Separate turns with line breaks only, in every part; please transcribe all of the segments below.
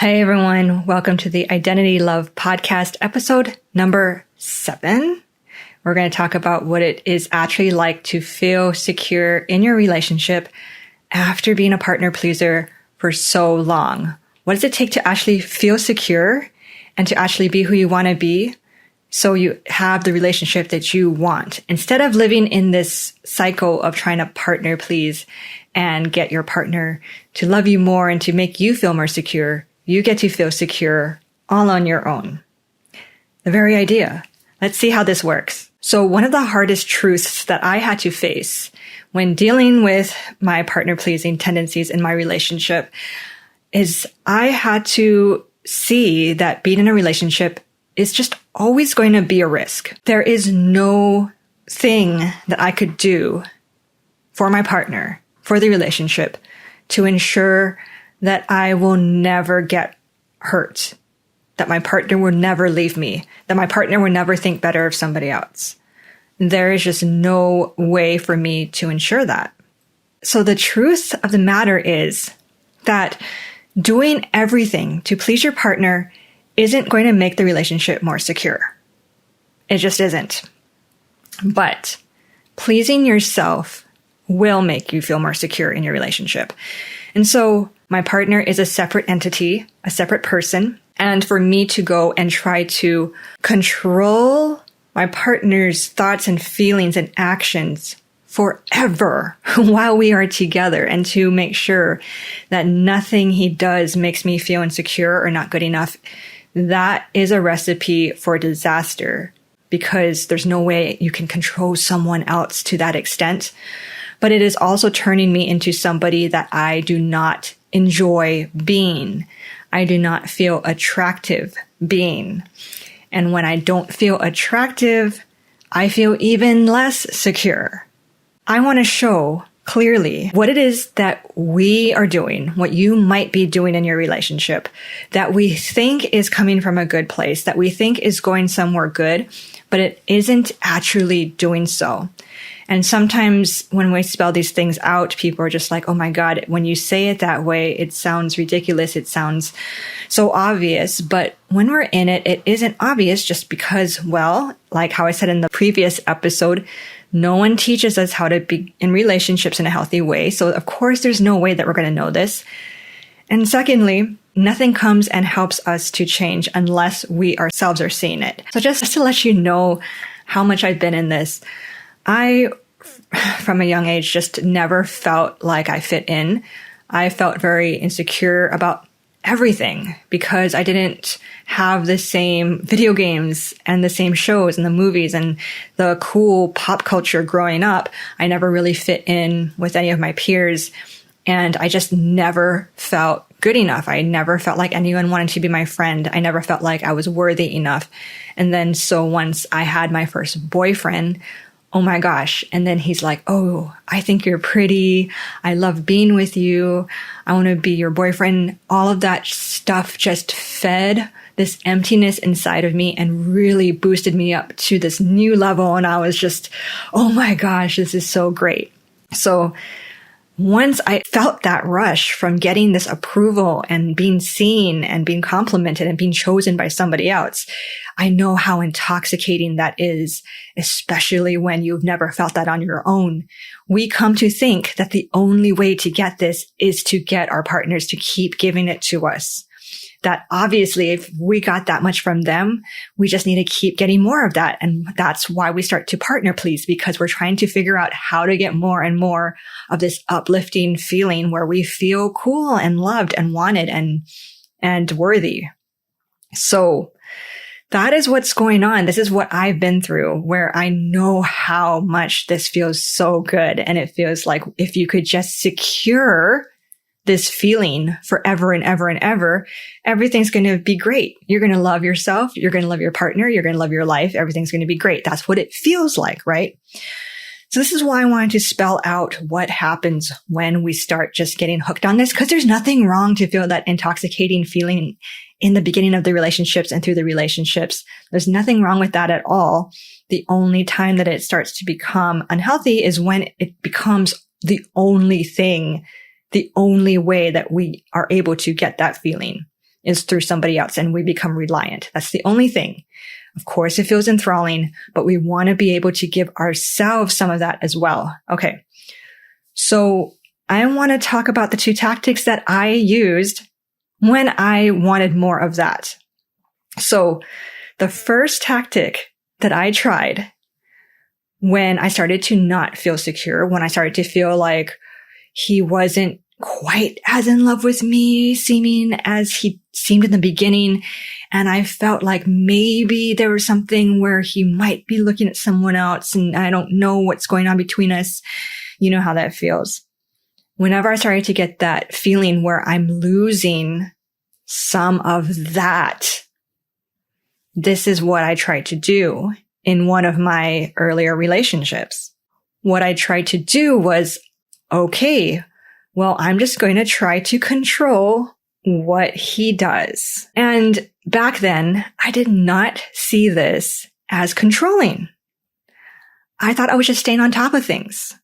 Hey everyone, welcome to the Identity Love Podcast episode number 7. We're going to talk about what it is actually like to feel secure in your relationship after being a partner pleaser for so long. What does it take to actually feel secure and to actually be who you want to be so you have the relationship that you want, instead of living in this cycle of trying to partner please and get your partner to love you more and to make you feel more secure. You get to feel secure all on your own. The very idea. Let's see how this works. So one of the hardest truths that I had to face when dealing with my partner pleasing tendencies in my relationship is I had to see that being in a relationship is just always going to be a risk. There is no thing that I could do for my partner, for the relationship, to ensure that I will never get hurt, that my partner will never leave me, that my partner will never think better of somebody else. There is just no way for me to ensure that. So the truth of the matter is that doing everything to please your partner isn't going to make the relationship more secure. It just isn't. But pleasing yourself will make you feel more secure in your relationship. And so my partner is a separate entity, a separate person. And for me to go and try to control my partner's thoughts and feelings and actions forever while we are together, and to make sure that nothing he does makes me feel insecure or not good enough, that is a recipe for disaster, because there's no way you can control someone else to that extent. But it is also turning me into somebody that I do not enjoy being. I do not feel attractive being. And when I don't feel attractive, I feel even less secure. I want to show clearly what it is that we are doing, what you might be doing in your relationship, that we think is coming from a good place, that we think is going somewhere good, but it isn't actually doing so. And sometimes when we spell these things out, people are just like, oh my God, when you say it that way, it sounds ridiculous. It sounds so obvious. But when we're in it, it isn't obvious just because, well, like how I said in the previous episode, no one teaches us how to be in relationships in a healthy way. So of course, there's no way that we're going to know this. And secondly, nothing comes and helps us to change unless we ourselves are seeing it. So just to let you know how much I've been in this, I, from a young age, just never felt like I fit in. I felt very insecure about everything because I didn't have the same video games and the same shows and the movies and the cool pop culture growing up. I never really fit in with any of my peers, and I just never felt good enough. I never felt like anyone wanted to be my friend. I never felt like I was worthy enough. And then so once I had my first boyfriend, oh my gosh. And then he's like, oh, I think you're pretty. I love being with you. I want to be your boyfriend. All of that stuff just fed this emptiness inside of me and really boosted me up to this new level. And I was just, oh my gosh, this is so great. So once I felt that rush from getting this approval and being seen and being complimented and being chosen by somebody else, I know how intoxicating that is, especially when you've never felt that on your own. We come to think that the only way to get this is to get our partners to keep giving it to us. That obviously, if we got that much from them, we just need to keep getting more of that. And that's why we start to partner please, because we're trying to figure out how to get more and more of this uplifting feeling where we feel cool and loved and wanted and worthy. So that is what's going on. This is what I've been through, where I know how much this feels so good. And it feels like if you could just secure this feeling forever and ever and ever, everything's going to be great. You're going to love yourself. You're going to love your partner. You're going to love your life. Everything's going to be great. That's what it feels like, right? So this is why I wanted to spell out what happens when we start just getting hooked on this, because there's nothing wrong to feel that intoxicating feeling in the beginning of the relationships and through the relationships. There's nothing wrong with that at all. The only time that it starts to become unhealthy is when it becomes the only thing, the only way that we are able to get that feeling. is through somebody else and we become reliant. That's the only thing. Of course, it feels enthralling, but we want to be able to give ourselves some of that as well. Okay. So I want to talk about the 2 tactics that I used when I wanted more of that. So the first tactic that I tried when I started to not feel secure, when I started to feel like he wasn't quite as in love with me, seeming as he seemed in the beginning, and I felt like maybe there was something where he might be looking at someone else and I don't know what's going on between us. You know how that feels. Whenever I started to get that feeling where I'm losing some of that, this is what I tried to do in one of my earlier relationships. What I tried to do was, okay, well, I'm just going to try to control what he does. And back then, I did not see this as controlling. I thought I was just staying on top of things.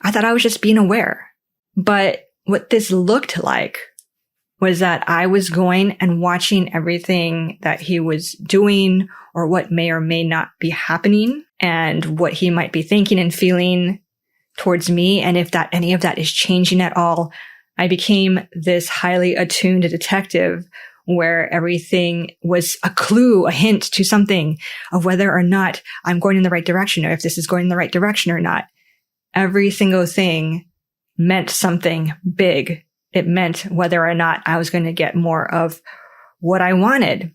I thought I was just being aware. But what this looked like was that I was going and watching everything that he was doing or what may or may not be happening and what he might be thinking and feeling towards me. And if that any of that is changing at all, I became this highly attuned detective where everything was a clue, a hint to something of whether or not I'm going in the right direction or if this is going in the right direction or not. Every single thing meant something big. It meant whether or not I was going to get more of what I wanted.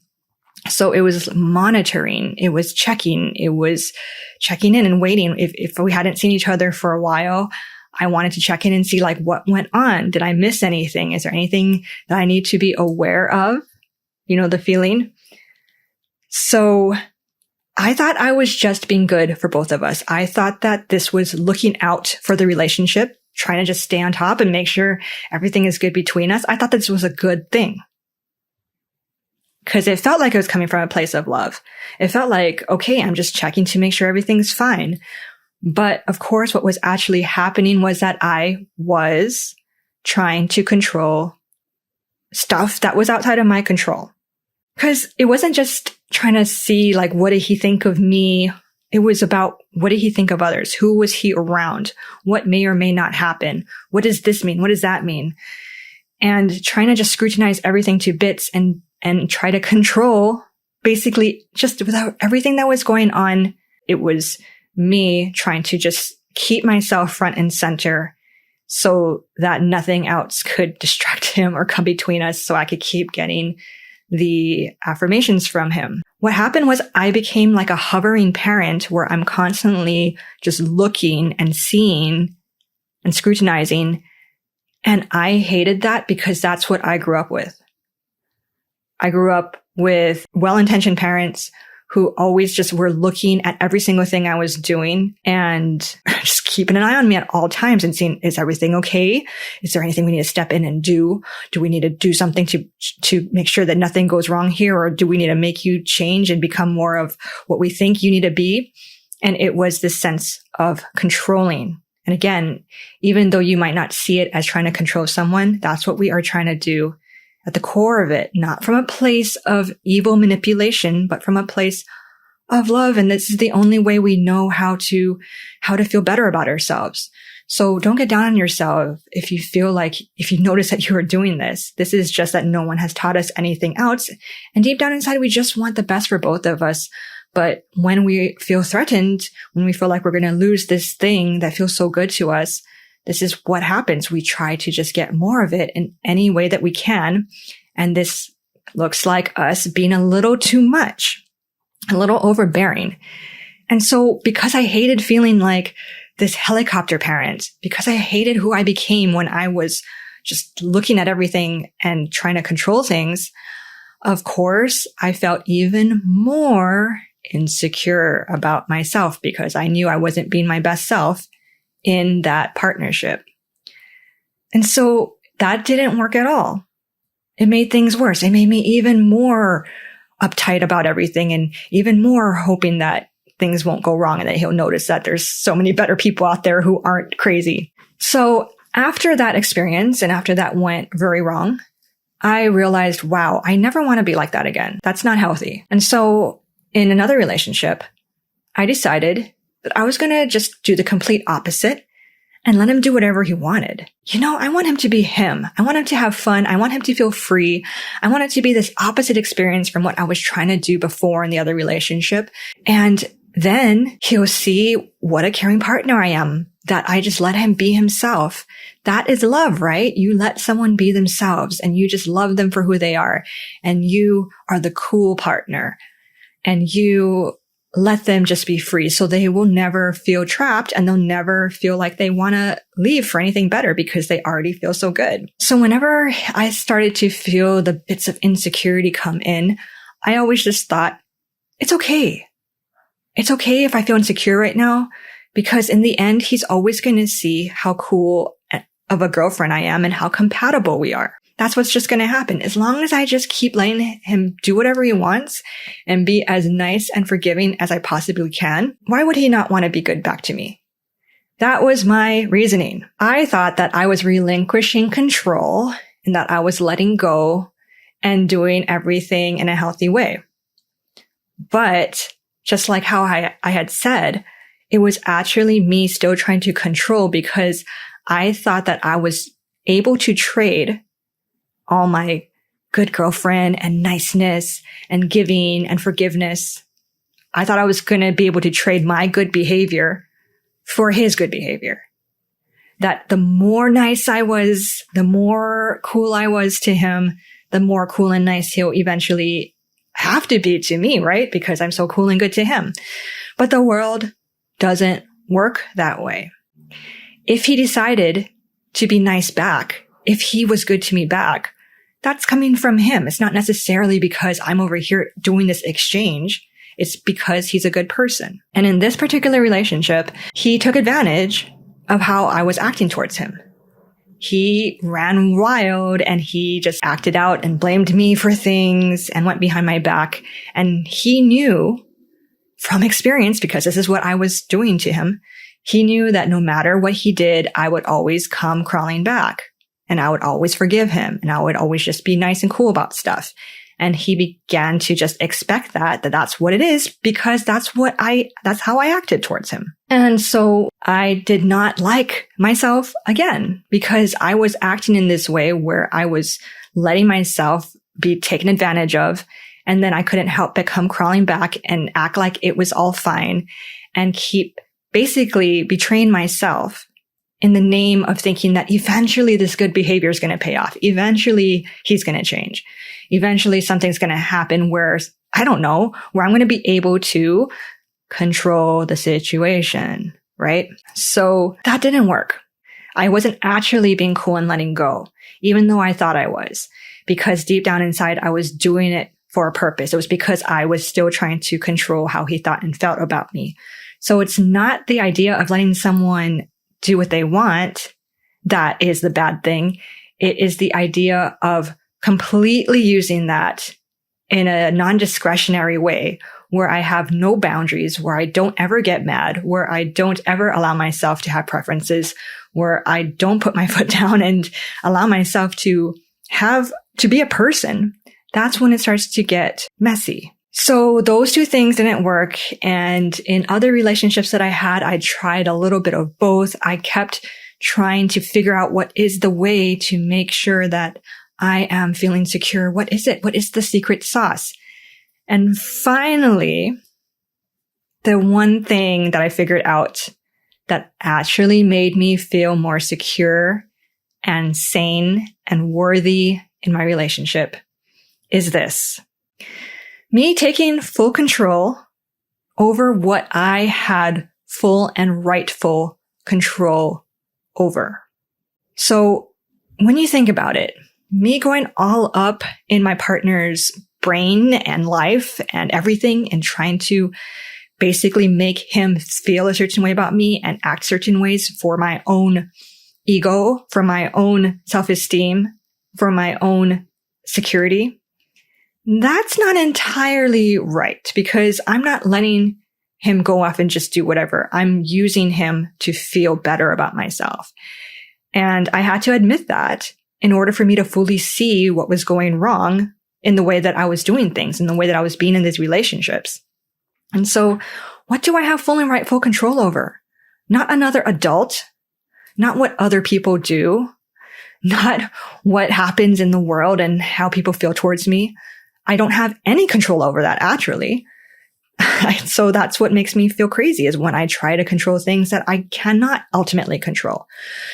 So it was monitoring. It was checking. It was checking in and waiting. If we hadn't seen each other for a while, I wanted to check in and see like what went on. Did I miss anything? Is there anything that I need to be aware of? You know, the feeling. So I thought I was just being good for both of us. I thought that this was looking out for the relationship, trying to just stay on top and make sure everything is good between us. I thought this was a good thing because it felt like it was coming from a place of love. It felt like, okay, I'm just checking to make sure everything's fine. But of course, what was actually happening was that I was trying to control stuff that was outside of my control. Because it wasn't just trying to see, like, what did he think of me? It was about what did he think of others? Who was he around? What may or may not happen? What does this mean? What does that mean? And trying to just scrutinize everything to bits and try to control basically just without everything that was going on. It was me trying to just keep myself front and center so that nothing else could distract him or come between us so I could keep getting the affirmations from him. What happened was I became like a hovering parent where I'm constantly just looking and seeing and scrutinizing. And I hated that because that's what I grew up with. I grew up with well-intentioned parents who always just were looking at every single thing I was doing and just keeping an eye on me at all times and seeing, is everything okay? Is there anything we need to step in and do? Do we need to do something to make sure that nothing goes wrong here? Or do we need to make you change and become more of what we think you need to be? And it was this sense of controlling. And again, even though you might not see it as trying to control someone, that's what we are trying to do at the core of it, not from a place of evil manipulation, but from a place of love. And this is the only way we know how to feel better about ourselves. So don't get down on yourself if you feel like, if you notice that you are doing this. This is just that no one has taught us anything else. And deep down inside, we just want the best for both of us. But when we feel threatened, when we feel like we're going to lose this thing that feels so good to us, this is what happens. We try to just get more of it in any way that we can. And this looks like us being a little too much, a little overbearing. And so because I hated feeling like this helicopter parent, because I hated who I became when I was just looking at everything and trying to control things, of course, I felt even more insecure about myself because I knew I wasn't being my best self in that partnership. And so that didn't work at all. It made things worse. It made me even more uptight about everything and even more hoping that things won't go wrong and that he'll notice that there's so many better people out there who aren't crazy. So after that experience and after that went very wrong, I realized, wow, I never want to be like that again. That's not healthy. And so in another relationship, I decided that I was going to just do the complete opposite and let him do whatever he wanted. I want him to be him. I want him to have fun. I want him to feel free. I want it to be this opposite experience from what I was trying to do before in the other relationship. And then he'll see what a caring partner I am, that I just let him be himself. That is love, right? You let someone be themselves and you just love them for who they are. And you are the cool partner and you let them just be free, so they will never feel trapped and they'll never feel like they want to leave for anything better because they already feel so good. So whenever I started to feel the bits of insecurity come in, I always just thought, it's okay. It's okay if I feel insecure right now, because in the end, he's always going to see how cool of a girlfriend I am and how compatible we are. That's what's just going to happen. As long as I just keep letting him do whatever he wants and be as nice and forgiving as I possibly can, why would he not want to be good back to me? That was my reasoning. I thought that I was relinquishing control and that I was letting go and doing everything in a healthy way. But just like how I had said, it was actually me still trying to control because I thought that I was able to trade all my good girlfriend and niceness and giving and forgiveness. I thought I was going to be able to trade my good behavior for his good behavior. That the more nice I was, the more cool I was to him, the more cool and nice he'll eventually have to be to me, right? Because I'm so cool and good to him. But the world doesn't work that way. If he decided to be nice back, if he was good to me back, that's coming from him. It's not necessarily because I'm over here doing this exchange. It's because he's a good person. And in this particular relationship, he took advantage of how I was acting towards him. He ran wild and he just acted out and blamed me for things and went behind my back. And he knew from experience, because this is what I was doing to him, he knew that no matter what he did, I would always come crawling back. And I would always forgive him. And I would always just be nice and cool about stuff. And he began to just expect that that's what it is, because that's how I acted towards him. And so I did not like myself again, because I was acting in this way where I was letting myself be taken advantage of. And then I couldn't help but come crawling back and act like it was all fine and keep basically betraying myself in the name of thinking that eventually this good behavior is going to pay off. Eventually he's going to change. Eventually something's going to happen where, I don't know, where I'm going to be able to control the situation, right? So that didn't work. I wasn't actually being cool and letting go, even though I thought I was, because deep down inside, I was doing it for a purpose. It was because I was still trying to control how he thought and felt about me. So it's not the idea of letting someone do what they want that is the bad thing. It is the idea of completely using that in a non-discretionary way where I have no boundaries, where I don't ever get mad, where I don't ever allow myself to have preferences, where I don't put my foot down and allow myself to be a person. That's when it starts to get messy. So those two things didn't work. And in other relationships that I had, I tried a little bit of both. I kept trying to figure out what is the way to make sure that I am feeling secure. What is it? What is the secret sauce? And finally, the one thing that I figured out that actually made me feel more secure and sane and worthy in my relationship is this. Me taking full control over what I had full and rightful control over. So when you think about it, me going all up in my partner's brain and life and everything and trying to basically make him feel a certain way about me and act certain ways for my own ego, for my own self-esteem, for my own security, that's not entirely right, because I'm not letting him go off and just do whatever. I'm using him to feel better about myself. And I had to admit that. in order for me to fully see what was going wrong in the way that I was doing things, in the way that I was being in these relationships. And so what do I have full and rightful control over? Not another adult, not what other people do, not what happens in the world and how people feel towards me. I don't have any control over that, actually. So that's what makes me feel crazy, is when I try to control things that I cannot ultimately control.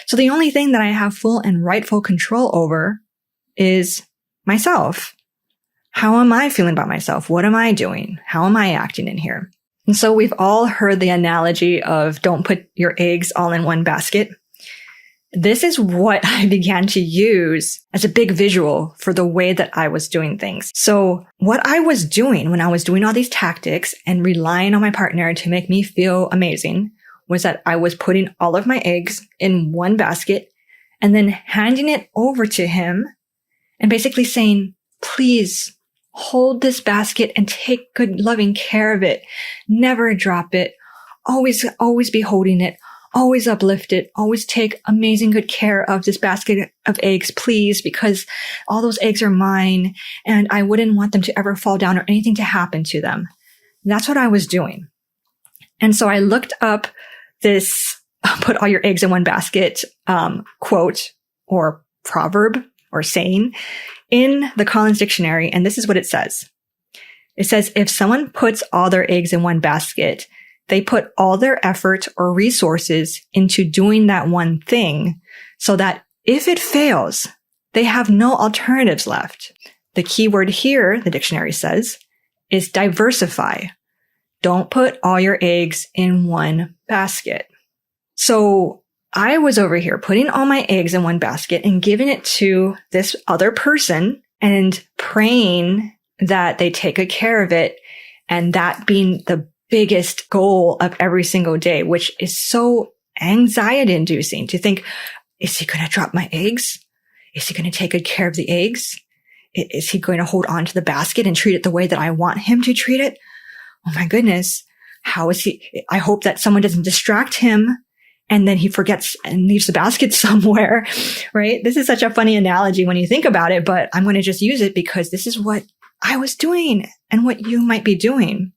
So the only thing that I have full and rightful control over is myself. How am I feeling about myself? What am I doing? How am I acting in here? And so we've all heard the analogy of don't put your eggs all in one basket. This is what I began to use as a big visual for the way that I was doing things. So what I was doing when I was doing all these tactics and relying on my partner to make me feel amazing was that I was putting all of my eggs in one basket and then handing it over to him and basically saying, please hold this basket and take good, loving care of it. Never drop it. Always be holding it. Always uplift it. Always take amazing good care of this basket of eggs, please, because all those eggs are mine and I wouldn't want them to ever fall down or anything to happen to them. That's what I was doing. And so I looked up this put all your eggs in one basket quote or proverb or saying in the Collins Dictionary. And this is what it says. It says, if someone puts all their eggs in one basket, they put all their effort or resources into doing that one thing so that if it fails, they have no alternatives left. The key word here, the dictionary says, is diversify. Don't put all your eggs in one basket. So I was over here putting all my eggs in one basket and giving it to this other person and praying that they take good care of it, and that being the biggest goal of every single day, which is so anxiety inducing to think, is he going to drop my eggs? Is he going to take good care of the eggs? Is he going to hold on to the basket and treat it the way that I want him to treat it? Oh my goodness. How is he? I hope that someone doesn't distract him and then he forgets and leaves the basket somewhere, right? This is such a funny analogy when you think about it, but I'm going to just use it because this is what I was doing and what you might be doing.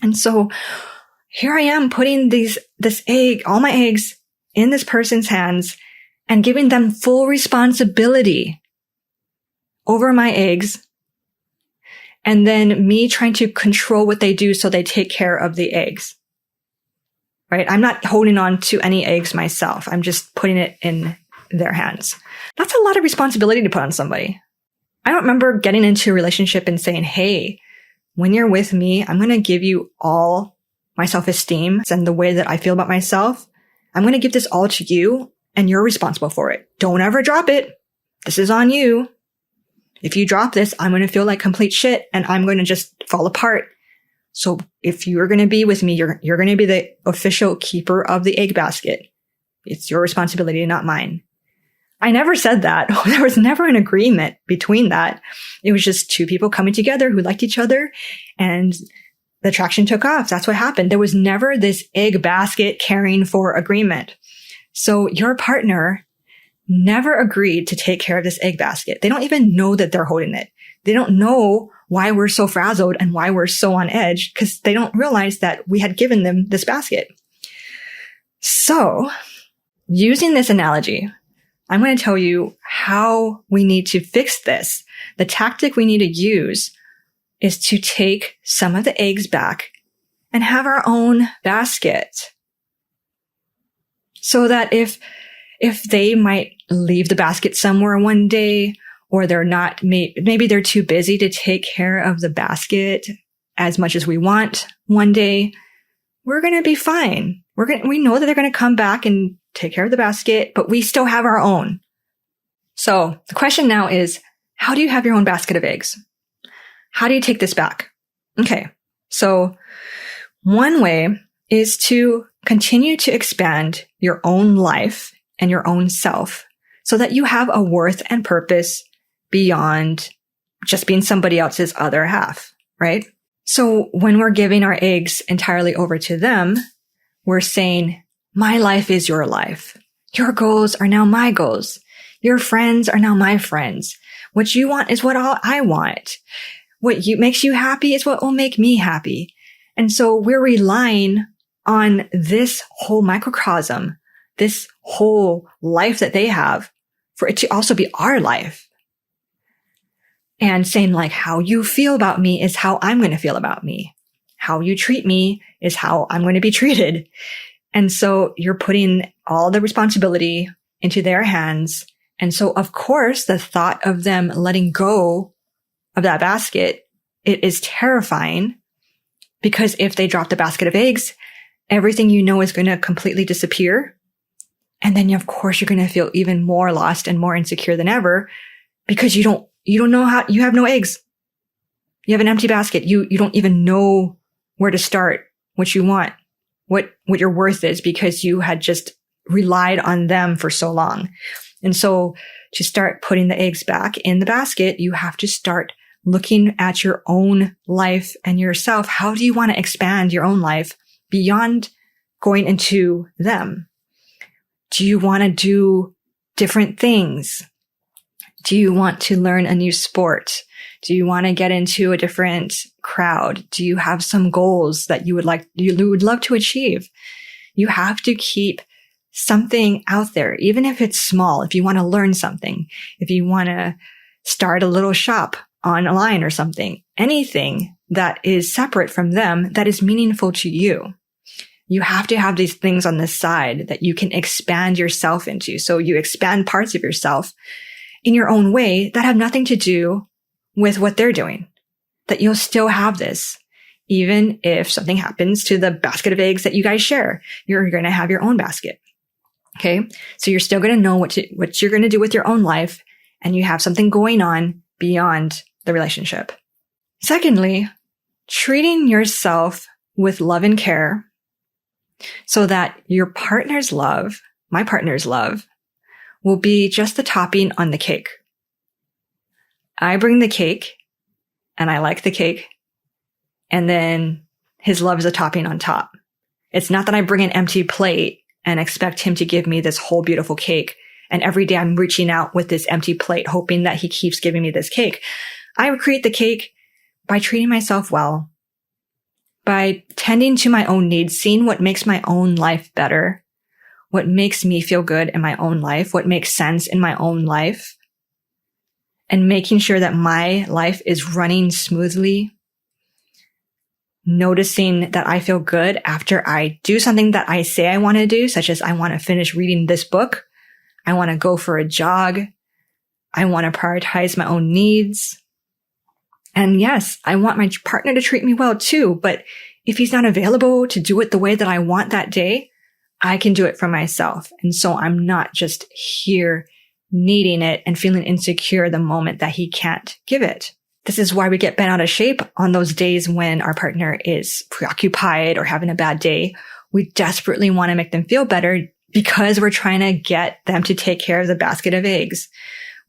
And so here I am putting all my eggs in this person's hands and giving them full responsibility over my eggs. And then me trying to control what they do so they take care of the eggs, right? I'm not holding on to any eggs myself. I'm just putting it in their hands. That's a lot of responsibility to put on somebody. I don't remember getting into a relationship and saying, hey, when you're with me, I'm going to give you all my self-esteem and the way that I feel about myself. I'm going to give this all to you and you're responsible for it. Don't ever drop it. This is on you. If you drop this, I'm going to feel like complete shit and I'm going to just fall apart. So if you're going to be with me, you're going to be the official keeper of the egg basket. It's your responsibility, not mine. I never said that. There was never an agreement between that. It was just two people coming together who liked each other and the attraction took off. That's what happened. There was never this egg basket caring for agreement. So your partner never agreed to take care of this egg basket. They don't even know that they're holding it. They don't know why we're so frazzled and why we're so on edge because they don't realize that we had given them this basket. So using this analogy, I'm going to tell you how we need to fix this. The tactic we need to use is to take some of the eggs back and have our own basket. So that if they might leave the basket somewhere one day, or they're not, maybe they're too busy to take care of the basket as much as we want one day, we're going to be fine. We know that they're going to come back and take care of the basket, but we still have our own. So the question now is, how do you have your own basket of eggs? How do you take this back? Okay. So one way is to continue to expand your own life and your own self so that you have a worth and purpose beyond just being somebody else's other half, right? So when we're giving our eggs entirely over to them, we're saying, my life is your life. Your goals are now my goals. Your friends are now my friends. What you want is what I want. What makes you happy is what will make me happy. And so we're relying on this whole microcosm, this whole life that they have, for it to also be our life. And saying like, how you feel about me is how I'm going to feel about me. How you treat me is how I'm going to be treated. And so you're putting all the responsibility into their hands. And so, of course, the thought of them letting go of that basket, it is terrifying, because if they drop the basket of eggs, everything you know is going to completely disappear. And then, of course, you're going to feel even more lost and more insecure than ever, because you don't know how, you have no eggs. You have an empty basket. You don't even know where to start, what you want, what your worth is, because you had just relied on them for so long. And so to start putting the eggs back in the basket, you have to start looking at your own life and yourself. How do you want to expand your own life beyond going into them? Do you want to do different things? Do you want to learn a new sport? Do you want to get into a different crowd? Do you have some goals that you would love to achieve? You have to keep something out there, even if it's small. If you want to learn something, if you want to start a little shop online or something, anything that is separate from them, that is meaningful to you. You have to have these things on the side that you can expand yourself into. So you expand parts of yourself in your own way that have nothing to do with what they're doing, that you'll still have this. Even if something happens to the basket of eggs that you guys share, you're going to have your own basket. Okay. So you're still going to know what you're going to do with your own life, and you have something going on beyond the relationship. Secondly, treating yourself with love and care so that your partner's love, my partner's love, will be just the topping on the cake. I bring the cake and I like the cake, and then his love is a topping on top. It's not that I bring an empty plate and expect him to give me this whole beautiful cake, and every day I'm reaching out with this empty plate hoping that he keeps giving me this cake. I create the cake by treating myself well, by tending to my own needs, seeing what makes my own life better, what makes me feel good in my own life, what makes sense in my own life, and making sure that my life is running smoothly, noticing that I feel good after I do something that I say I want to do, such as I want to finish reading this book, I want to go for a jog, I want to prioritize my own needs. And yes, I want my partner to treat me well too, but if he's not available to do it the way that I want that day, I can do it for myself. And so I'm not just here needing it and feeling insecure the moment that he can't give it. This is why we get bent out of shape on those days when our partner is preoccupied or having a bad day. We desperately want to make them feel better because we're trying to get them to take care of the basket of eggs.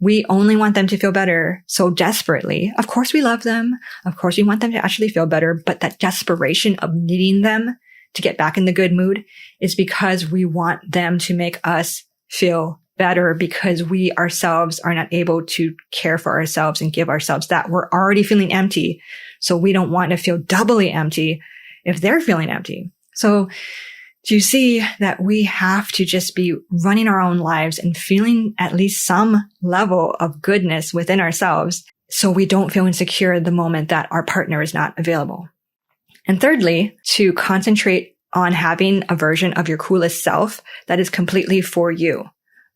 We only want them to feel better so desperately. Of course, we love them. Of course, we want them to actually feel better. But that desperation of needing them to get back in the good mood is because we want them to make us feel better, because we ourselves are not able to care for ourselves and give ourselves that. We're already feeling empty. So we don't want to feel doubly empty if they're feeling empty. So do you see that we have to just be running our own lives and feeling at least some level of goodness within ourselves so we don't feel insecure the moment that our partner is not available? And thirdly, to concentrate on having a version of your coolest self that is completely for you,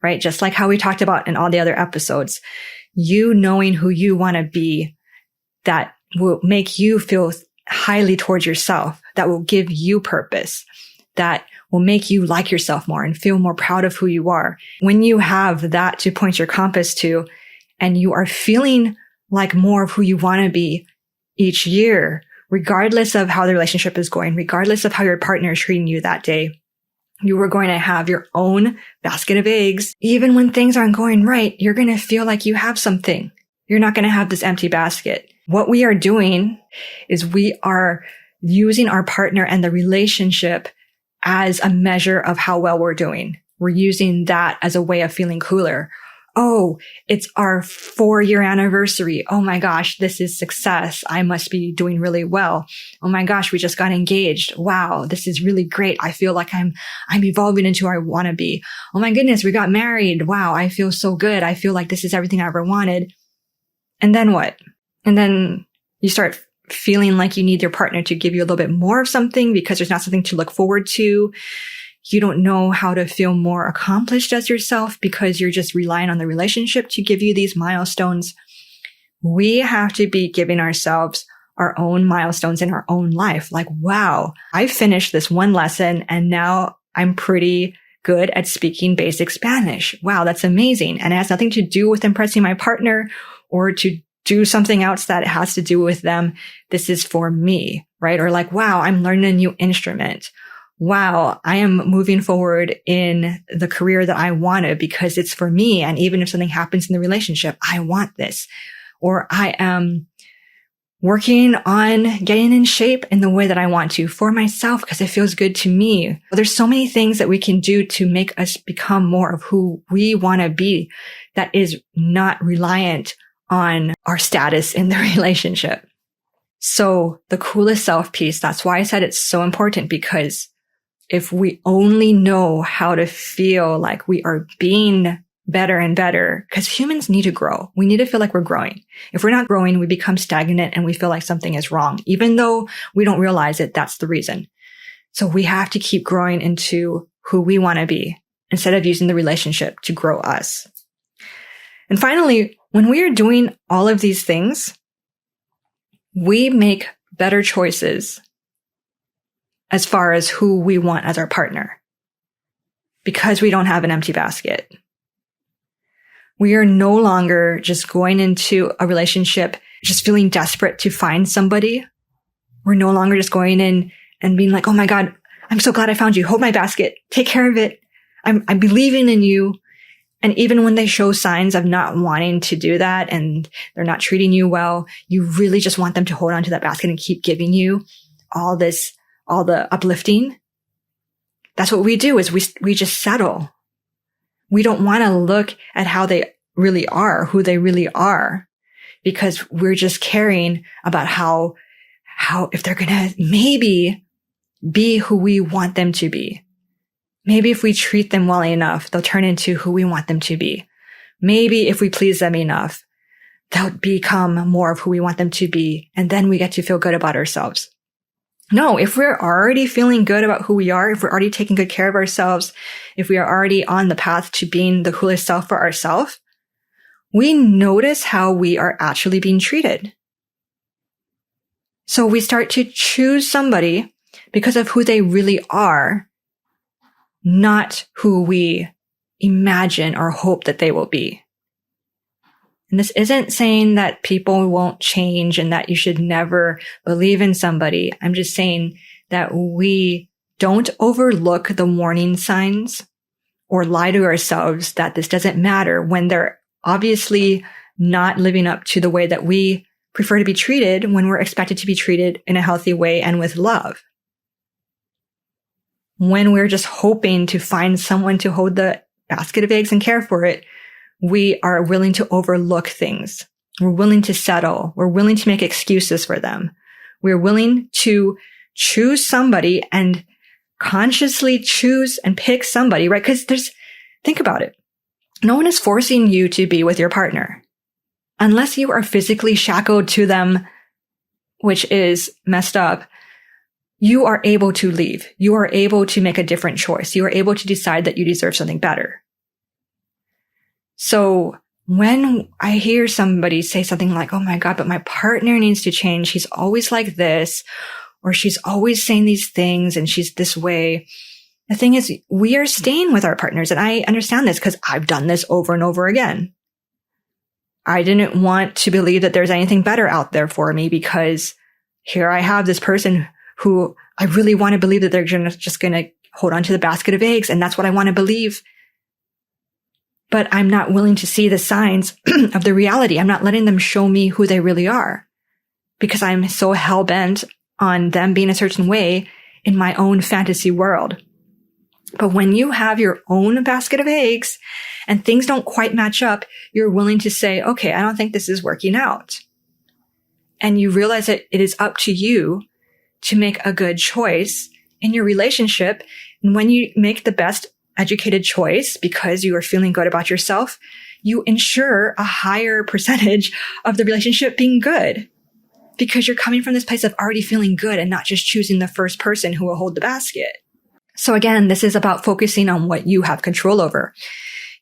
right? Just like how we talked about in all the other episodes, you knowing who you want to be, that will make you feel highly towards yourself, that will give you purpose, that will make you like yourself more and feel more proud of who you are. When you have that to point your compass to, and you are feeling like more of who you want to be each year, regardless of how the relationship is going, regardless of how your partner is treating you that day, you are going to have your own basket of eggs. Even when things aren't going right, you're going to feel like you have something. You're not going to have this empty basket. What we are doing is we are using our partner and the relationship as a measure of how well we're doing. We're using that as a way of feeling cooler. oh, it's our 4-year anniversary. Oh my gosh, this is success. I must be doing really well. Oh my gosh, we just got engaged. Wow, this is really great. I feel like I'm evolving into who I want to be. Oh my goodness, we got married. Wow, I feel so good. I feel like this is everything I ever wanted. And then what? And then you start feeling like you need your partner to give you a little bit more of something because there's not something to look forward to. You don't know how to feel more accomplished as yourself because you're just relying on the relationship to give you these milestones. We have to be giving ourselves our own milestones in our own life. Like, wow, I finished this one lesson and now I'm pretty good at speaking basic Spanish. Wow, that's amazing. And it has nothing to do with impressing my partner or to do something else that has to do with them. This is for me, right? Or like, wow, I'm learning a new instrument. Wow, I am moving forward in the career that I wanted because it's for me. And even if something happens in the relationship, I want this. Or I am working on getting in shape in the way that I want to for myself because it feels good to me. There's so many things that we can do to make us become more of who we want to be that is not reliant on our status in the relationship. So the coolest self piece, that's why I said it's so important, because if we only know how to feel like we are being better and better, because humans need to grow. We need to feel like we're growing. If we're not growing, we become stagnant and we feel like something is wrong. Even though we don't realize it, that's the reason. So we have to keep growing into who we want to be instead of using the relationship to grow us. And finally, when we are doing all of these things, we make better choices as far as who we want as our partner, because we don't have an empty basket. We are no longer just going into a relationship just feeling desperate to find somebody. We're no longer just going in and being like, oh my God, I'm so glad I found you. Hold my basket. Take care of it. I'm believing in you. And even when they show signs of not wanting to do that and they're not treating you well, you really just want them to hold on to that basket and keep giving you all the uplifting. That's what we do, is we just settle. We don't want to look at how they really are, who they really are, because we're just caring about how if they're going to maybe be who we want them to be. Maybe if we treat them well enough, they'll turn into who we want them to be. Maybe if we please them enough, they'll become more of who we want them to be. And then we get to feel good about ourselves. No, if we're already feeling good about who we are, if we're already taking good care of ourselves, if we are already on the path to being the coolest self for ourselves, we notice how we are actually being treated. So we start to choose somebody because of who they really are, not who we imagine or hope that they will be. And this isn't saying that people won't change and that you should never believe in somebody. I'm just saying that we don't overlook the warning signs or lie to ourselves that this doesn't matter when they're obviously not living up to the way that we prefer to be treated when we're expected to be treated in a healthy way and with love. When we're just hoping to find someone to hold the basket of eggs and care for it, we are willing to overlook things. We're willing to settle. We're willing to make excuses for them. We're willing to choose somebody and consciously choose and pick somebody, right? Because think about it. No one is forcing you to be with your partner unless you are physically shackled to them, which is messed up. You are able to leave. You are able to make a different choice. You are able to decide that you deserve something better. So when I hear somebody say something like, oh my God, but my partner needs to change. He's always like this, or she's always saying these things and she's this way. The thing is, we are staying with our partners. And I understand this because I've done this over and over again. I didn't want to believe that there's anything better out there for me because here I have this person who I really want to believe that they're just going to hold on to the basket of eggs. And that's what I want to believe. But I'm not willing to see the signs of the reality. I'm not letting them show me who they really are because I'm so hell-bent on them being a certain way in my own fantasy world. But when you have your own basket of eggs and things don't quite match up, you're willing to say, okay, I don't think this is working out. And you realize that it is up to you to make a good choice in your relationship. And when you make the best educated choice because you are feeling good about yourself, you ensure a higher percentage of the relationship being good because you're coming from this place of already feeling good and not just choosing the first person who will hold the basket. So again, this is about focusing on what you have control over.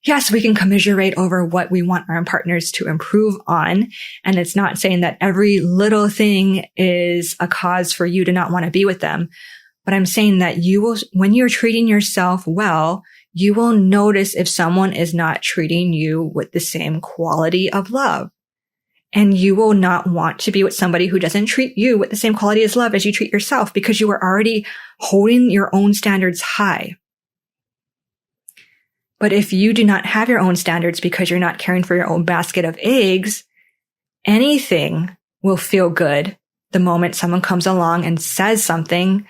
Yes, we can commiserate over what we want our partners to improve on. And it's not saying that every little thing is a cause for you to not want to be with them. But I'm saying that you will, when you're treating yourself well, you will notice if someone is not treating you with the same quality of love. And you will not want to be with somebody who doesn't treat you with the same quality as love as you treat yourself because you are already holding your own standards high. But if you do not have your own standards because you're not caring for your own basket of eggs, anything will feel good the moment someone comes along and says something.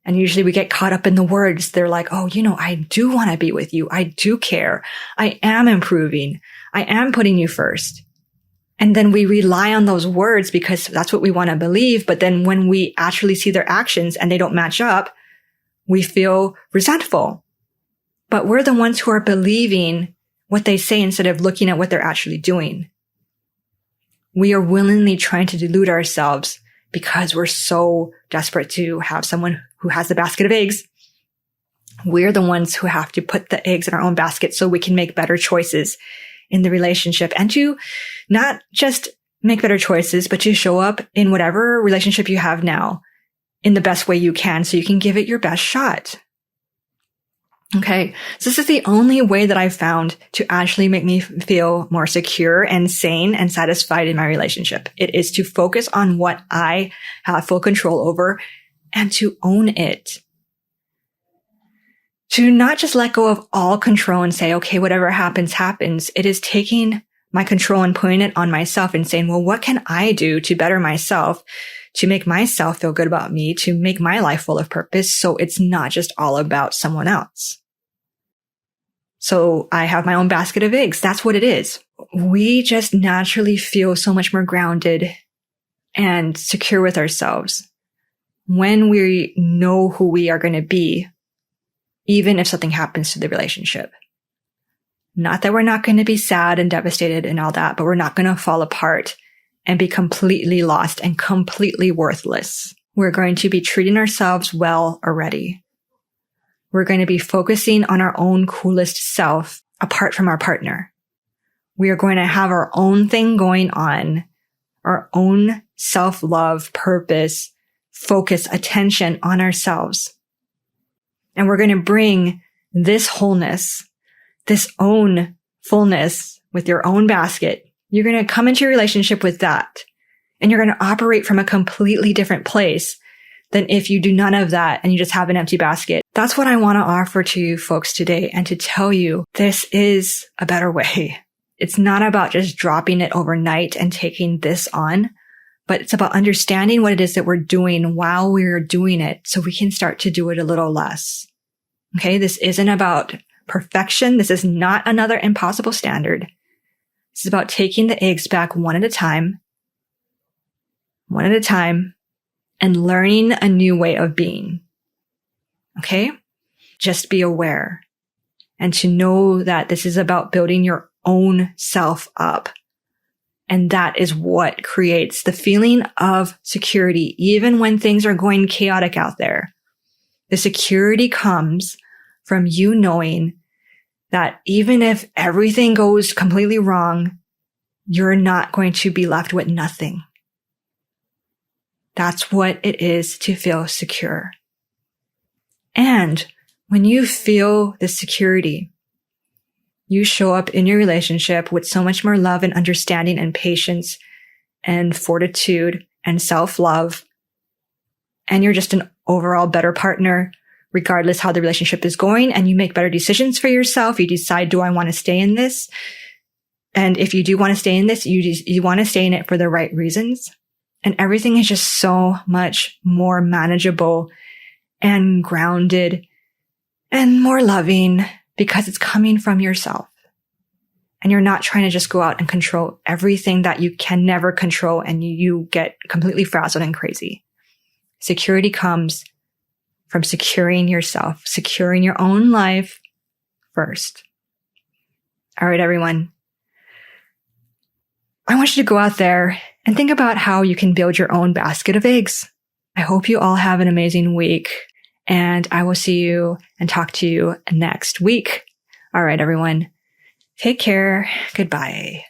And usually we get caught up in the words. They're like, oh, I do want to be with you. I do care. I am improving. I am putting you first. And then we rely on those words because that's what we want to believe. But then when we actually see their actions and they don't match up, we feel resentful. But we're the ones who are believing what they say instead of looking at what they're actually doing. We are willingly trying to delude ourselves because we're so desperate to have someone who has the basket of eggs. We're the ones who have to put the eggs in our own basket so we can make better choices in the relationship and to not just make better choices, but to show up in whatever relationship you have now in the best way you can so you can give it your best shot. Okay. So this is the only way that I've found to actually make me feel more secure and sane and satisfied in my relationship. It is to focus on what I have full control over and to own it. To not just let go of all control and say, okay, whatever happens, happens. It is taking my control and putting it on myself and saying, well, what can I do to better myself, to make myself feel good about me, to make my life full of purpose so it's not just all about someone else. So I have my own basket of eggs. That's what it is. We just naturally feel so much more grounded and secure with ourselves when we know who we are going to be, even if something happens to the relationship. Not that we're not going to be sad and devastated and all that, but we're not going to fall apart and be completely lost and completely worthless. We're going to be treating ourselves well already. We're going to be focusing on our own coolest self apart from our partner. We are going to have our own thing going on, our own self-love, purpose, focus, attention on ourselves. And we're going to bring this wholeness, this own fullness with your own basket. You're going to come into your relationship with that. And you're going to operate from a completely different place than if you do none of that and you just have an empty basket. That's what I want to offer to you folks today and to tell you this is a better way. It's not about just dropping it overnight and taking this on, but it's about understanding what it is that we're doing while we're doing it so we can start to do it a little less. Okay, this isn't about perfection. This is not another impossible standard. This is about taking the eggs back one at a time, and learning a new way of being. Okay? Just be aware and to know that this is about building your own self up. And that is what creates the feeling of security, even when things are going chaotic out there. The security comes from you knowing that even if everything goes completely wrong, you're not going to be left with nothing. That's what it is to feel secure. And when you feel this security, you show up in your relationship with so much more love and understanding and patience and fortitude and self-love. And you're just an overall better partner, regardless how the relationship is going. And you make better decisions for yourself. You decide, do I want to stay in this? And if you do want to stay in this, you want to stay in it for the right reasons. And everything is just so much more manageable and grounded and more loving because it's coming from yourself. And you're not trying to just go out and control everything that you can never control and you get completely frazzled and crazy. Security comes from securing yourself, securing your own life first. All right, everyone. I want you to go out there and think about how you can build your own basket of eggs. I hope you all have an amazing week, and I will see you and talk to you next week. All right, everyone. Take care. Goodbye.